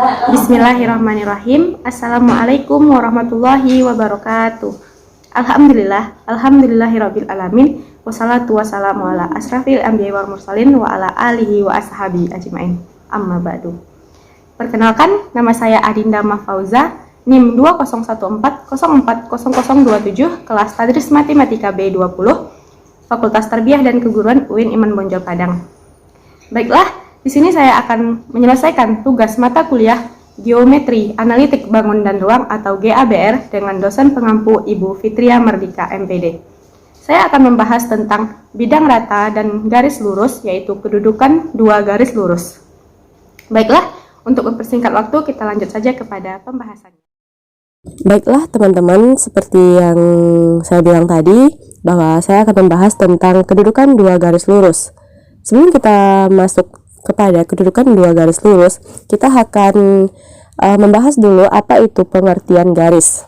Bismillahirrahmanirrahim. Assalamualaikum warahmatullahi wabarakatuh. Alhamdulillahirabbil alamin. Wassalatu wassalamu ala asrafil anbiya'i wal mursalin wa ala alihi wa ashabi ajmain. Amma ba'du. Perkenalkan, nama saya Adinda Mahfauza, NIM 2014040027, kelas Tadris Matematika B20, Fakultas Tarbiyah dan Keguruan UIN Iman Bonjol Padang. Baiklah, di sini saya akan menyelesaikan tugas mata kuliah Geometri Analitik Bangun dan Ruang atau GABR dengan dosen pengampu Ibu Fitria Merdika MPD. Saya akan membahas tentang bidang rata dan garis lurus, yaitu kedudukan dua garis lurus. Baiklah, untuk mempersingkat waktu kita lanjut saja kepada pembahasannya. Baiklah teman-teman, seperti yang saya bilang tadi, bahwa saya akan membahas tentang kedudukan dua garis lurus. Sebelum kita masuk kepada kedudukan dua garis lurus, kita akan membahas dulu apa itu pengertian garis.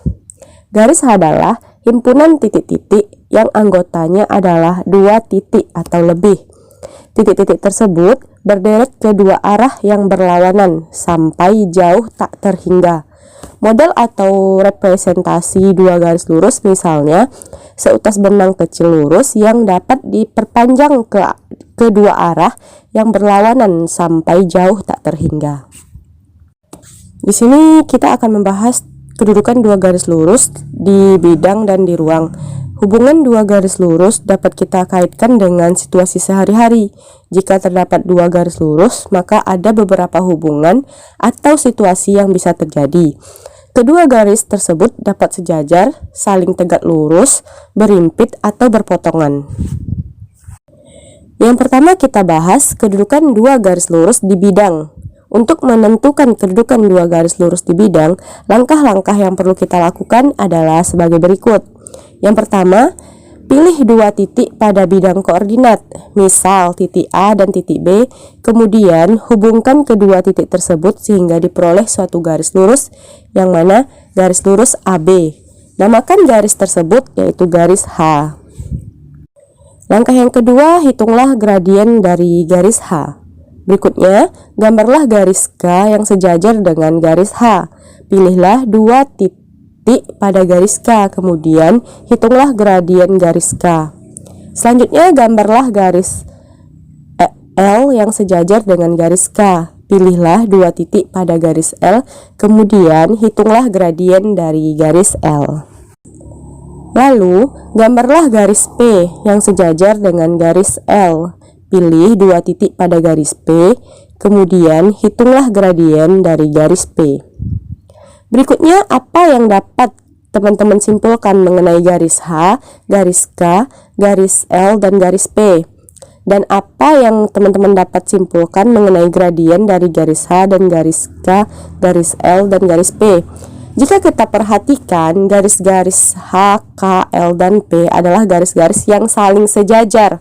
Garis adalah himpunan titik-titik yang anggotanya adalah dua titik atau lebih. Titik-titik tersebut berderet ke dua arah yang berlawanan sampai jauh tak terhingga. Model atau representasi dua garis lurus misalnya seutas benang kecil lurus yang dapat diperpanjang ke kedua arah yang berlawanan sampai jauh tak terhingga. Di sini kita akan membahas kedudukan dua garis lurus di bidang dan di ruang. Hubungan dua garis lurus dapat kita kaitkan dengan situasi sehari-hari. Jika terdapat dua garis lurus, maka ada beberapa hubungan atau situasi yang bisa terjadi. Kedua garis tersebut dapat sejajar, saling tegak lurus, berimpit, atau berpotongan. Yang pertama kita bahas kedudukan dua garis lurus di bidang. Untuk menentukan kedudukan dua garis lurus di bidang, langkah-langkah yang perlu kita lakukan adalah sebagai berikut. Yang pertama, pilih dua titik pada bidang koordinat, misal titik A dan titik B, kemudian hubungkan kedua titik tersebut sehingga diperoleh suatu garis lurus, yang mana garis lurus AB. Namakan garis tersebut yaitu garis H. Langkah yang kedua, hitunglah gradien dari garis H. Berikutnya, gambarlah garis K yang sejajar dengan garis H. Pilihlah dua titik pada garis K, kemudian hitunglah gradien garis K. Selanjutnya, gambarlah garis L yang sejajar dengan garis K. Pilihlah dua titik pada garis L, kemudian hitunglah gradien dari garis L. Lalu, gambarlah garis P yang sejajar dengan garis L. Pilih dua titik pada garis P, kemudian hitunglah gradien dari garis P. Berikutnya, apa yang dapat teman-teman simpulkan mengenai garis H, garis K, garis L, dan garis P? Dan apa yang teman-teman dapat simpulkan mengenai gradien dari garis H dan garis K, garis L, dan garis P? Jika kita perhatikan, garis-garis H, K, L, dan P adalah garis-garis yang saling sejajar.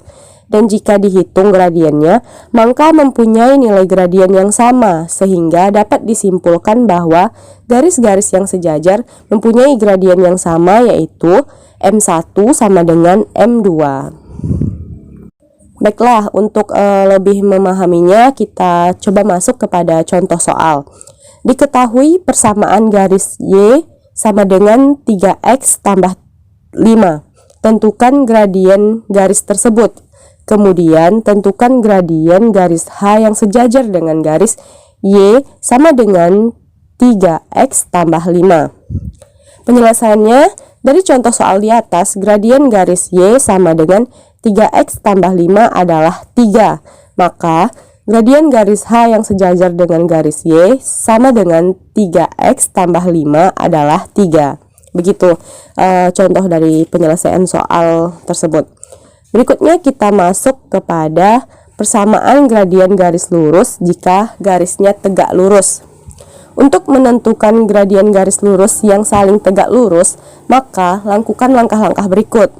Dan jika dihitung gradiennya, maka mempunyai nilai gradien yang sama, sehingga dapat disimpulkan bahwa garis-garis yang sejajar mempunyai gradien yang sama, yaitu M1 sama dengan M2. Baiklah, untuk lebih memahaminya, kita coba masuk kepada contoh soal. Diketahui persamaan garis Y sama dengan 3X tambah 5. Tentukan gradien garis tersebut. Kemudian tentukan gradien garis H yang sejajar dengan garis Y sama dengan 3X tambah 5. Penyelesaiannya, dari contoh soal di atas, gradien garis Y sama dengan 3X tambah 5 adalah 3. Maka gradien garis H yang sejajar dengan garis Y sama dengan 3X tambah 5 adalah 3. Begitu contoh dari penyelesaian soal tersebut. Berikutnya kita masuk kepada persamaan gradien garis lurus jika garisnya tegak lurus. Untuk menentukan gradien garis lurus yang saling tegak lurus, maka lakukan langkah-langkah berikut.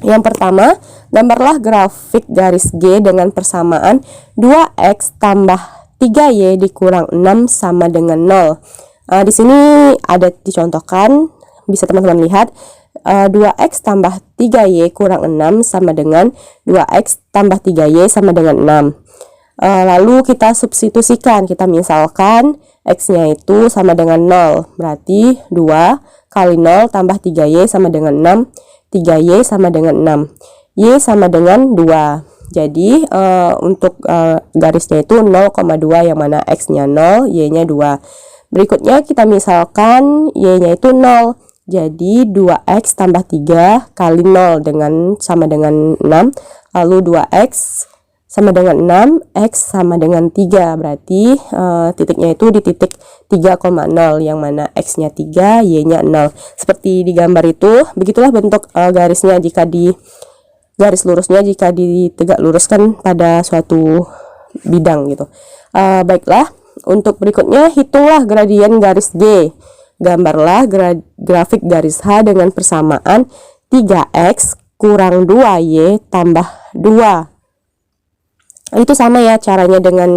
Yang pertama, gambarlah grafik garis G dengan persamaan 2X tambah 3Y dikurang 6 sama dengan 0. Di sini ada dicontohkan, bisa teman-teman lihat. 2X tambah 3Y kurang 6 sama dengan 2X tambah 3Y sama dengan 6. Lalu kita substitusikan, kita misalkan X-nya itu sama dengan 0. Berarti 2 kali 0 tambah 3Y sama dengan 6. 3Y sama dengan 6. Y sama dengan 2. Jadi untuk garisnya itu 0,2 yang mana X-nya 0, Y-nya 2. Berikutnya kita misalkan Y-nya itu 0. Jadi 2X tambah 3 kali 0 sama dengan 6. Lalu 2X sama dengan 6, X sama dengan 3. Berarti titiknya itu di titik 3,0 yang mana X-nya 3, Y-nya 0. Seperti di gambar itu, begitulah bentuk garisnya jika garis lurusnya jika ditegak luruskan pada suatu bidang gitu. Baiklah, untuk berikutnya hitunglah gradien garis G. Gambarlah grafik garis H dengan persamaan 3X kurang 2Y tambah 2. Itu sama ya caranya dengan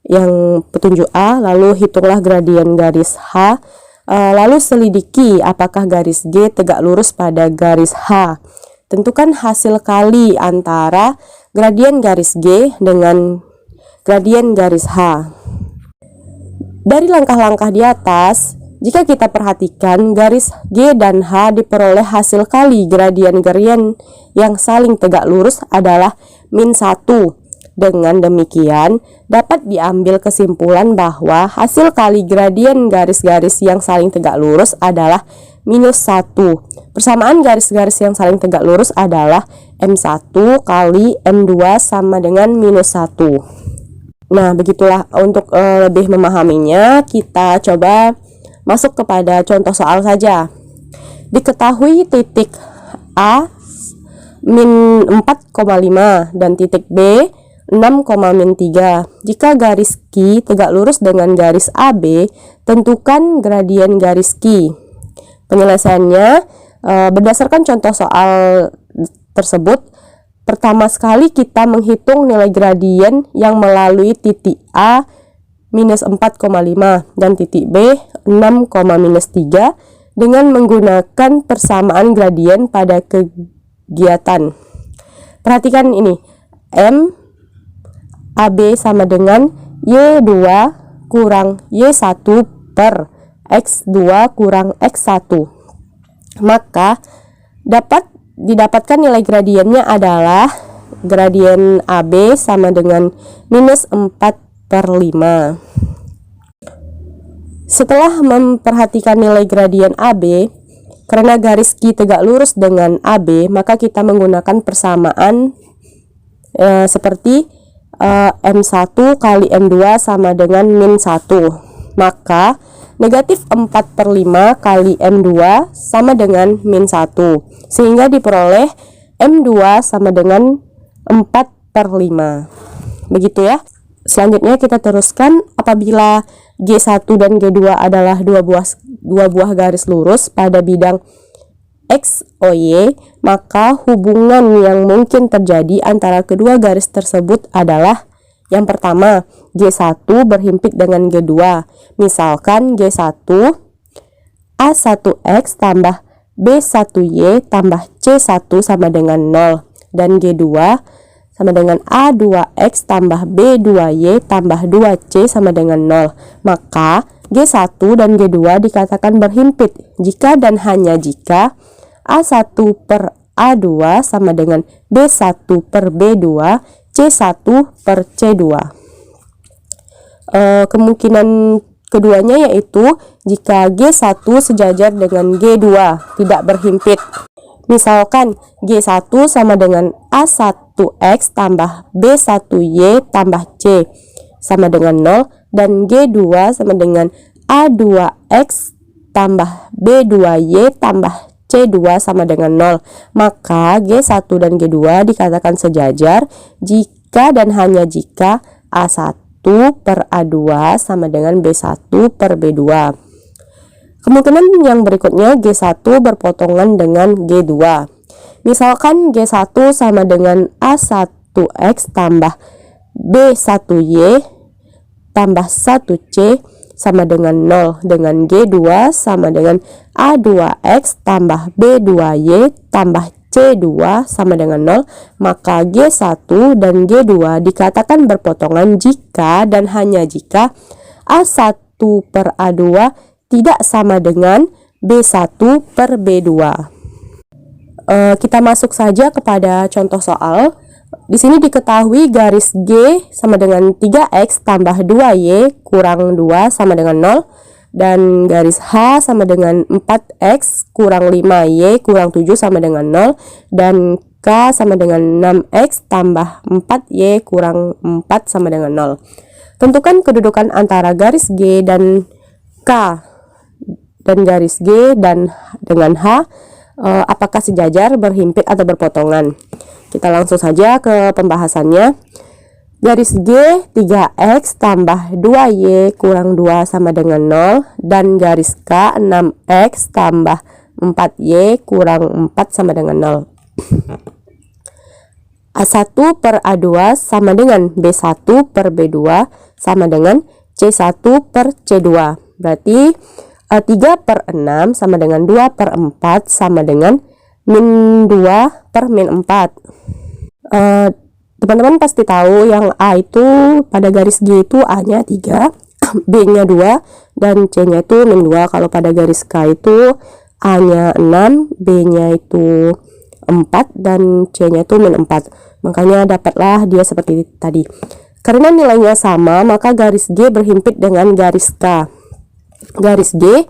yang petunjuk A. Lalu hitunglah gradien garis H. Lalu selidiki apakah garis G tegak lurus pada garis H. Tentukan hasil kali antara gradien garis G dengan gradien garis H. Dari langkah-langkah di atas, jika kita perhatikan garis G dan H diperoleh hasil kali gradien-gradien yang saling tegak lurus adalah -1. Dengan demikian, dapat diambil kesimpulan bahwa hasil kali gradien garis-garis yang saling tegak lurus adalah -1. Persamaan garis-garis yang saling tegak lurus adalah M1 kali M2 sama dengan -1. Nah, begitulah untuk lebih memahaminya, kita coba masuk kepada contoh soal saja. Diketahui titik A -4,5 dan titik B 6,-3. Jika garis Q tegak lurus dengan garis AB, tentukan gradien garis Q. Penyelesaiannya berdasarkan contoh soal tersebut, pertama sekali kita menghitung nilai gradien yang melalui titik A -4,5 dan titik B 6,-3 dengan menggunakan persamaan gradien pada kegiatan. Perhatikan ini, M AB sama dengan Y2 kurang Y1 per X2 kurang X1. Maka didapatkan nilai gradiennya adalah gradien AB sama dengan -4/5. Setelah memperhatikan nilai gradien AB, karena garis Q tegak lurus dengan AB, maka kita menggunakan persamaan seperti M1 kali M2 sama dengan -1. Maka negatif 4/5 kali M2 sama dengan -1, sehingga diperoleh M2 sama dengan 4/5. Begitu ya. Selanjutnya kita teruskan, apabila G1 dan G2 adalah dua buah garis lurus pada bidang X, O, Y, maka hubungan yang mungkin terjadi antara kedua garis tersebut adalah yang pertama, G1 berhimpit dengan G2. Misalkan G1 A1X tambah B1Y tambah C1 sama dengan 0, dan G2 sama dengan A2X tambah B2Y tambah 2C sama dengan 0. Maka G1 dan G2 dikatakan berhimpit jika dan hanya jika A1 per A2 sama dengan B1 per B2, C1 per C2. Kemungkinan keduanya yaitu jika G1 sejajar dengan G2 tidak berhimpit. Misalkan G1 sama dengan A1X tambah B1Y tambah C sama dengan 0, dan G2 sama dengan A2X tambah B2Y tambah C2 sama dengan 0. Maka G1 dan G2 dikatakan sejajar jika dan hanya jika A1 per A2 sama dengan B1 per B2. Kemungkinan yang berikutnya G1 berpotongan dengan G2. Misalkan G1 sama dengan A1X tambah B1Y tambah 1C sama dengan 0, dengan G2 sama dengan A2X tambah B2Y tambah C2 sama dengan 0, maka G1 dan G2 dikatakan berpotongan jika dan hanya jika A1 per A2 tidak sama dengan B1 per B2. Kita masuk saja kepada contoh soal. Di sini diketahui garis G sama dengan 3X tambah 2Y kurang 2 sama dengan 0, dan garis H sama dengan 4X kurang 5Y kurang 7 sama dengan 0, dan K sama dengan 6X tambah 4Y kurang 4 sama dengan 0. Tentukan kedudukan antara garis G dan K dan garis G dan dengan H, apakah sejajar, berhimpit, atau berpotongan. Kita langsung saja ke pembahasannya. Garis G 3X tambah 2Y kurang 2 sama dengan 0, dan garis K 6X tambah 4Y kurang 4 sama dengan 0. A1 per A2 sama dengan B1 per B2 sama dengan C1 per C2. Berarti 3 per 6 sama dengan 2 per 4 sama dengan min 2 per min 4. Teman-teman pasti tahu yang A itu pada garis G itu A-nya 3, B-nya 2, dan C-nya itu min 2. Kalau pada garis K itu A-nya 6, B-nya itu 4, dan C-nya itu min 4. Makanya dapatlah dia seperti tadi. Karena nilainya sama, maka garis G berhimpit dengan garis K. Garis G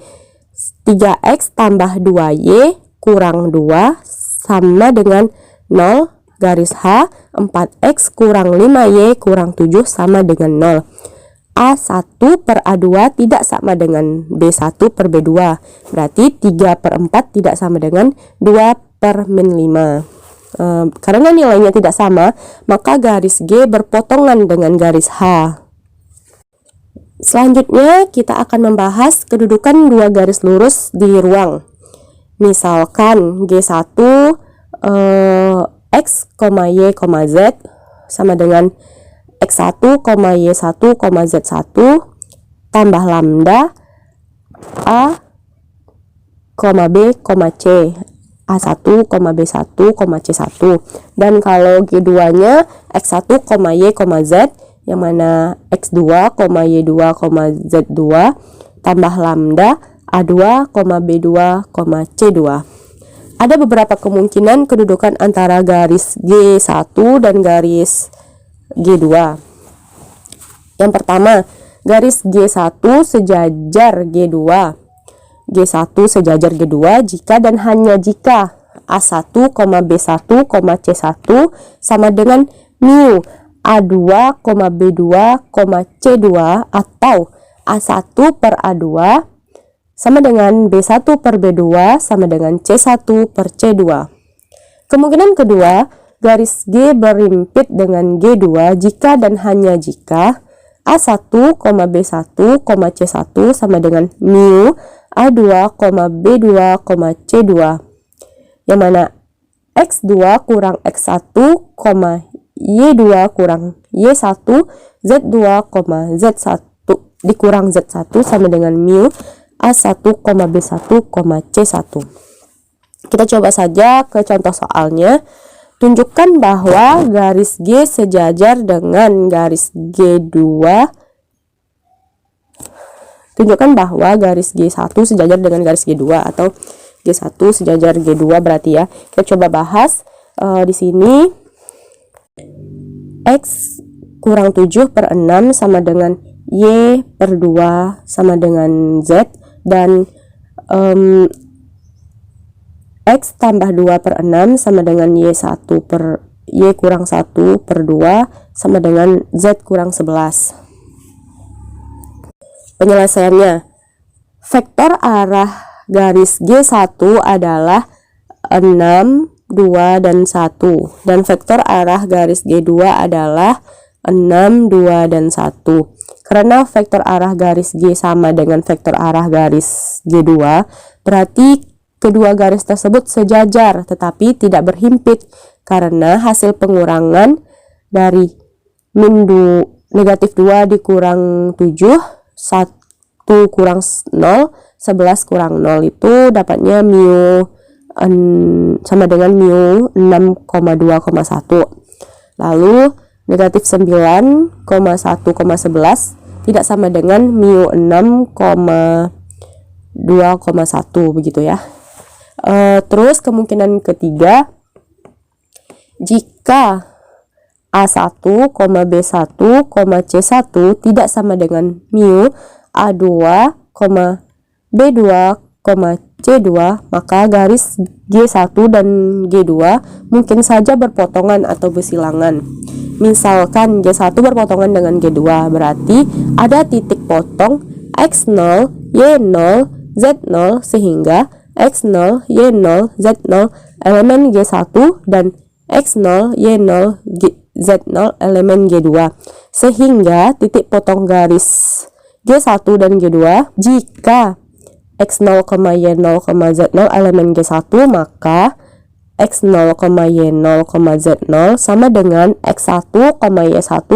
3X tambah 2Y kurang 2 sama dengan 0, garis H 4X kurang 5Y kurang 7 sama dengan 0. A1 per A2 tidak sama dengan B1 per B2. Berarti 3 per 4 tidak sama dengan 2 per min 5. Karena nilainya tidak sama, maka garis G berpotongan dengan garis H. Selanjutnya kita akan membahas kedudukan dua garis lurus di ruang. Misalkan G1 X, Y, Z sama dengan X1, Y1, Z1 tambah lambda A, B, C, A1, B1, C1. Dan kalau G2 nya X1, Y, Z, yang mana X2, Y2, Z2 tambah lambda A2, B2, C2. Ada beberapa kemungkinan kedudukan antara garis G1 dan garis G2. Yang pertama, garis G1 sejajar G2. G1 sejajar G2 jika dan hanya jika A1, B1, C1 sama dengan mu A2, B2, C2 atau A1 per A2 sama dengan B1 per B2 sama dengan C1 per C2. Kemungkinan kedua, garis G berhimpit dengan G2 jika dan hanya jika A1, B1, C1 sama dengan mu A2, B2, C2, yang mana X2 kurang X1, Y2 kurang Y1, Z2, Z1 dikurang Z1 sama dengan mu A1, B1, C1. Kita coba saja ke contoh soalnya. Tunjukkan bahwa garis G sejajar dengan garis G2. Tunjukkan bahwa garis G1 sejajar dengan garis G2 atau G1 sejajar G2 berarti ya. Kita coba bahas di sini X kurang 7 per 6 sama dengan Y per 2 sama dengan Z, dan X tambah 2 per 6 sama dengan Y1 per Y kurang 1 per 2 sama dengan Z kurang 11. Penyelesaiannya, vektor arah garis G1 adalah 6, 2, dan 1, dan vektor arah garis G2 adalah 6, 2, dan 1. Karena vektor arah garis G sama dengan vektor arah garis G2, berarti kedua garis tersebut sejajar tetapi tidak berhimpit karena hasil pengurangan dari negatif 2 dikurang 7, 1 kurang 0, 11 kurang 0 itu dapatnya mu sama dengan mu 6,2,1. Lalu negatif 9,1,11 tidak sama dengan mu 6,2,1 begitu ya. Terus kemungkinan ketiga, jika A1, B1, C1 tidak sama dengan mu A2, B2, C2, maka garis G1 dan G2 mungkin saja berpotongan atau bersilangan. Misalkan G1 berpotongan dengan G2, berarti ada titik potong X0, Y0, Z0 sehingga X0, Y0, Z0 elemen G1 dan X0, Y0, Z0 elemen G2, sehingga titik potong garis G1 dan G2 jika X0, Y0, Z0 elemen G1, maka X0, Y0, Z0 sama dengan X1, Y1,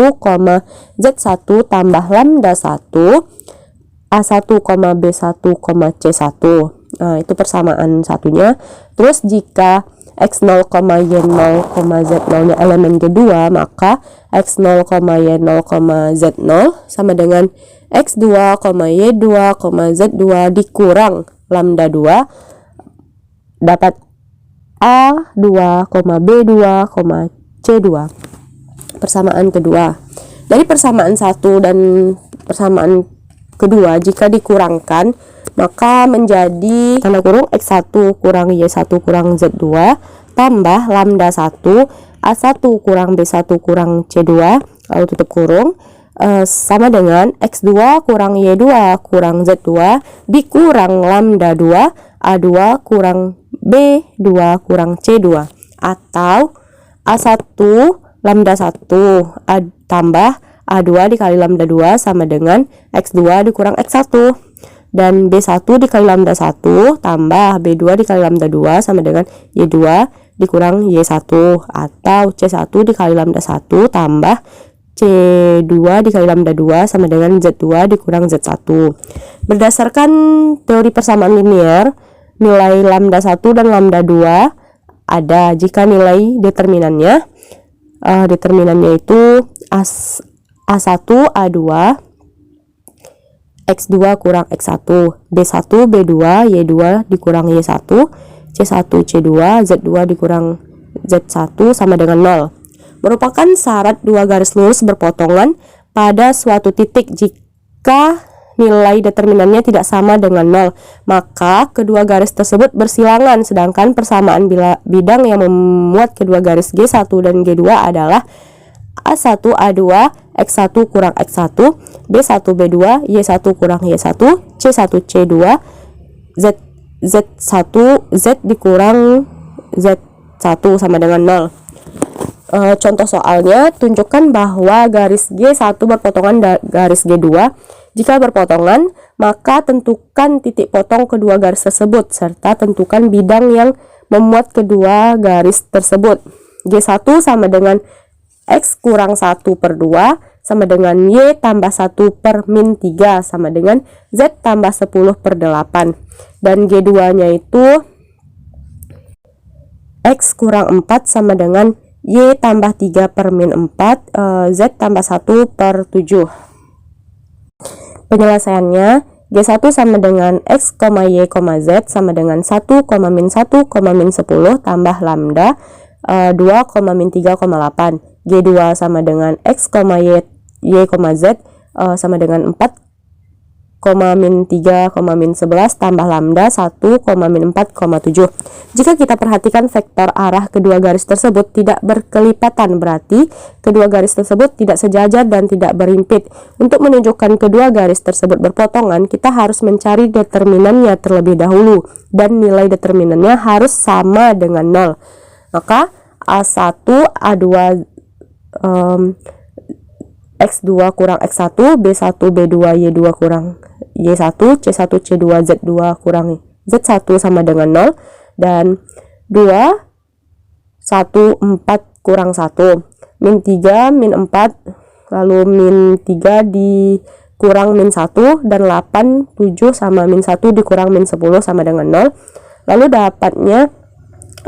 Z1 tambah lambda 1 A1, B1, C1. Nah, itu persamaan satunya. Terus jika X0, Y0, Z0 nya elemen G2, maka X0, Y0, Z0 sama dengan X2, Y2, Z2 dikurang lambda 2 dapat A2, B2, C2. Persamaan kedua. Dari persamaan satu dan persamaan kedua, jika dikurangkan maka menjadi tanda kurung X1 kurang Y1 kurang Z2 tambah lambda 1 A1 kurang B1 kurang C2 lalu tutup kurung sama dengan X2 kurang Y2 kurang Z2 dikurang lambda 2 A2 kurang B2 kurang C2 atau A1 lambda 1 tambah A2 dikali lambda 2 sama dengan X2 dikurang X1 dan B1 dikali lambda 1 tambah B2 dikali lambda 2 sama dengan Y2 dikurang Y1 atau C1 dikali lambda 1 tambah C2 dikali lambda 2 sama dengan Z2 dikurang Z1. Berdasarkan teori persamaan linear, nilai lambda 1 dan lambda 2 ada jika nilai determinannya itu A1, A2, X2 kurang X1, B1, B2, Y2 dikurang Y1, C1, C2, Z2 dikurang Z1 sama dengan 0. Merupakan syarat dua garis lurus berpotongan pada suatu titik. Jika nilai determinannya tidak sama dengan 0, maka kedua garis tersebut bersilangan, sedangkan persamaan bidang yang memuat kedua garis G1 dan G2 adalah A1, A2, X1 kurang X1, B1, B2, Y1 kurang Y1, C1, C2, Z1, Z dikurang Z1 sama dengan 0. Contoh soalnya, tunjukkan bahwa garis G1 berpotongan garis G2. Jika berpotongan, maka tentukan titik potong kedua garis tersebut, serta tentukan bidang yang memuat kedua garis tersebut. G1 sama dengan X kurang 1 per 2 sama dengan Y tambah 1 per min 3 sama dengan Z tambah 10 per 8. Dan G2 nya itu X kurang 4 sama dengan Y tambah 3 per min 4 Z tambah 1 per 7. Penyelesaiannya, G1 sama dengan X, Y, Z sama dengan 1, min 1, min 10 tambah lambda 2, min 3,8. G2 sama dengan X, Y, Z sama dengan 4, min 3, min 11 tambah lambda 1, min 4,7. Jika kita perhatikan vektor arah kedua garis tersebut tidak berkelipatan, berarti kedua garis tersebut tidak sejajar dan tidak berhimpit. Untuk menunjukkan kedua garis tersebut berpotongan, kita harus mencari determinannya terlebih dahulu, dan nilai determinannya harus sama dengan 0. Maka A1, A2, X2 kurang X1, B1, B2, Y2 kurang Y1, C1, C2, Z2 kurang Z1 sama dengan 0, dan 2, 1, 4 kurang 1, min 3, min 4, lalu min 3 dikurang min 1, dan 8, 7 sama min 1 dikurang min 10 sama dengan 0. Lalu dapatnya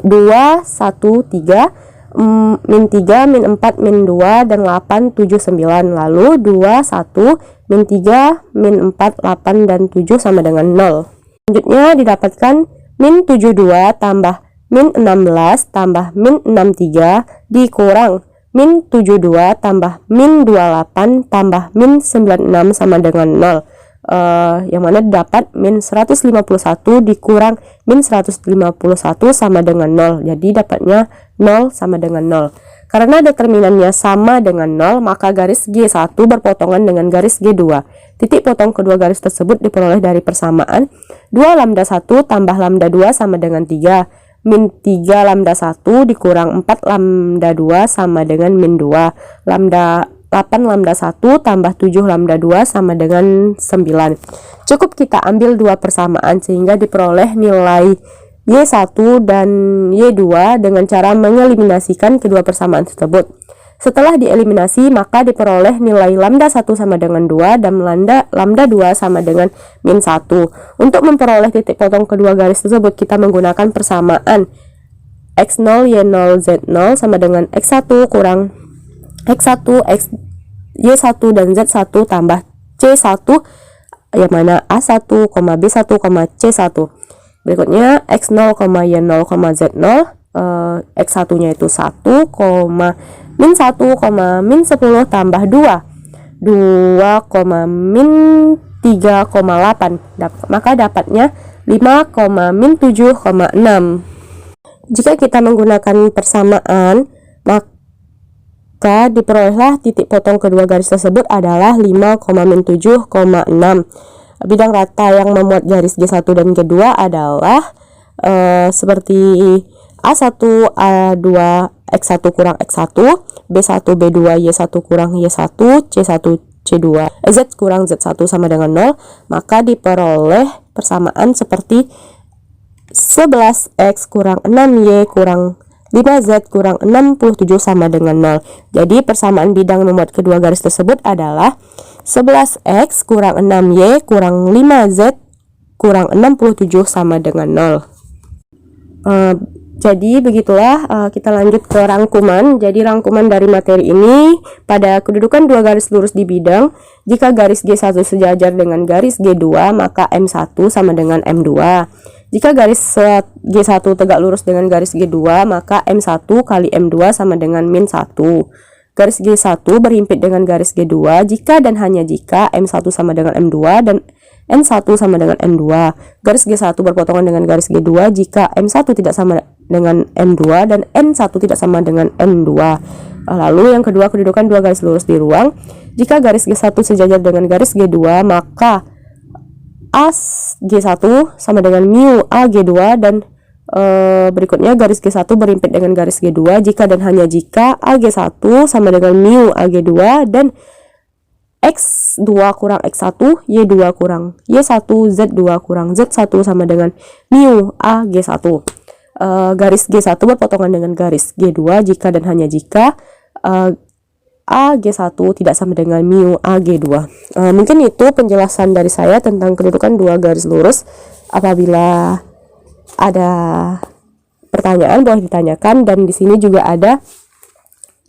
2, 1, 3, min 3, min 4, min 2, dan 8, 7, 9. Lalu 2, 1, min 3, min 4, 8, dan 7 sama dengan 0. Selanjutnya didapatkan min 72 tambah min 16 tambah min 63 dikurang min 72 tambah min 28 tambah min 96 sama dengan 0. Yang mana dapat min 151 dikurang min 151 sama dengan 0. Jadi dapatnya 0 sama dengan 0. Karena determinannya sama dengan 0, maka garis G1 berpotongan dengan garis G2. Titik potong kedua garis tersebut diperoleh dari persamaan 2 lambda 1 tambah lambda 2 sama dengan 3. Min 3 lambda 1 dikurang 4 lambda 2 sama dengan min 2. Lambda 8 lambda 1 tambah 7 lambda 2 sama dengan 9. Cukup kita ambil dua persamaan sehingga diperoleh nilai Y1 dan Y2 dengan cara mengeliminasikan kedua persamaan tersebut. Setelah dieliminasi, maka diperoleh nilai lambda 1 sama dengan 2 dan lambda 2 sama dengan min 1. Untuk memperoleh titik potong kedua garis tersebut, kita menggunakan persamaan X0, Y0, Z0 sama dengan X1 kurang X1, Y1 dan Z1 tambah C1, yang mana A1, B1, C1. Berikutnya X0, Y0, Z0, X1 nya itu 1, min 1, min 10 tambah 2, min 3,8. Maka dapatnya 5, min 7,6. Jika kita menggunakan persamaan, maka diperolehlah titik potong kedua garis tersebut adalah 5, min 7,6. Bidang rata yang memuat garis G1 dan G2 adalah seperti A1, A2, X1 kurang X1, B1, B2, Y1 kurang Y1, C1, C2, Z kurang Z1 sama dengan 0. Maka diperoleh persamaan seperti 11X kurang 6Y kurang 5Z kurang 67 sama dengan 0. Jadi persamaan bidang memuat kedua garis tersebut adalah 11X kurang 6Y kurang 5Z kurang 67 sama dengan 0. Jadi begitulah, kita lanjut ke rangkuman. Jadi rangkuman dari materi ini, pada kedudukan dua garis lurus di bidang, jika garis G1 sejajar dengan garis G2, maka M1 sama dengan M2. Jika garis G1 tegak lurus dengan garis G2, maka M1 kali M2 sama dengan min 1. Garis G1 berhimpit dengan garis G2 jika dan hanya jika M1 sama dengan M2 dan N1 sama dengan M2. Garis G1 berpotongan dengan garis G2 jika M1 tidak sama dengan M2 dan N1 tidak sama dengan N2. Lalu yang kedua, kedudukan dua garis lurus di ruang. Jika garis G1 sejajar dengan garis G2, maka A G1 sama dengan mu A G2 dan berikutnya garis G1 berhimpit dengan garis G2 jika dan hanya jika A G1 sama dengan mu A G2 dan X2 kurang X1, Y2 kurang Y1, Z2 kurang Z1 sama dengan mu A G1. Garis G1 berpotongan dengan garis G2 jika dan hanya jika A G1 tidak sama dengan mu A G2. Mungkin itu penjelasan dari saya tentang kedudukan dua garis lurus. Apabila ada pertanyaan boleh ditanyakan, dan di sini juga ada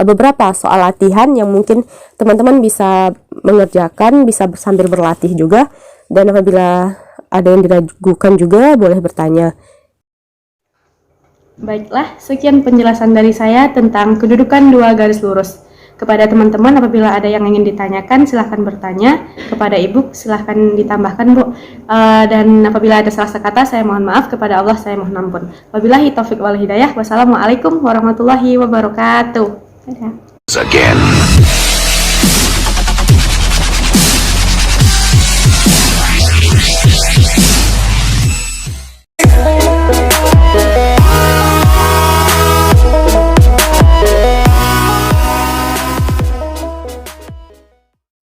beberapa soal latihan yang mungkin teman-teman bisa mengerjakan, bisa sambil berlatih juga, dan apabila ada yang diragukan juga boleh bertanya. Baiklah, sekian penjelasan dari saya tentang kedudukan dua garis lurus. Kepada teman-teman, apabila ada yang ingin ditanyakan, silahkan bertanya. Kepada Ibu, silahkan ditambahkan, Bu. Dan apabila ada salah kata, saya mohon maaf. Kepada Allah, saya mohon ampun. Wabillahi taufiq wal hidayah. Wassalamualaikum warahmatullahi wabarakatuh. Dadah. Again.